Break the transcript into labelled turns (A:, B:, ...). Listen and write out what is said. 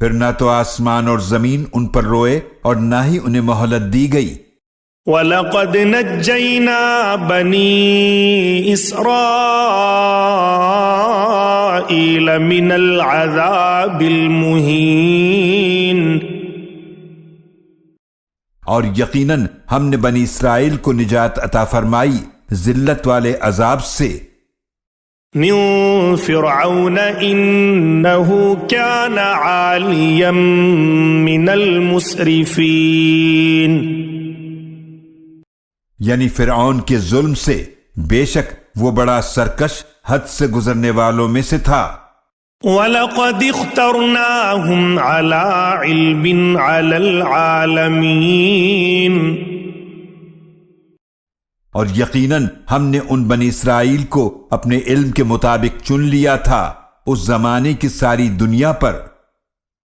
A: پھر نہ تو آسمان اور زمین ان پر روئے اور نہ ہی انہیں مہلت دی گئی۔
B: وَلَقَدْ نَجَّيْنَا بَنِي إِسْرَائِيلَ مِنَ الْعَذَابِ الْمُهِينِ،
A: اور یقیناً ہم نے بنی اسرائیل کو نجات عطا فرمائی ذلت والے عذاب سے۔
B: من فرعون انه كان عاليا من المسرفين،
A: یعنی فرعون کے ظلم سے، بے شک وہ بڑا سرکش حد سے گزرنے والوں میں سے تھا۔
B: وَلَقَدِ اخْتَرْنَاهُمْ عَلَى عِلْمٍ عَلَى الْعَالَمِينَ،
A: اور یقیناً ہم نے ان بنی اسرائیل کو اپنے علم کے مطابق چن لیا تھا اس زمانے کی ساری دنیا پر۔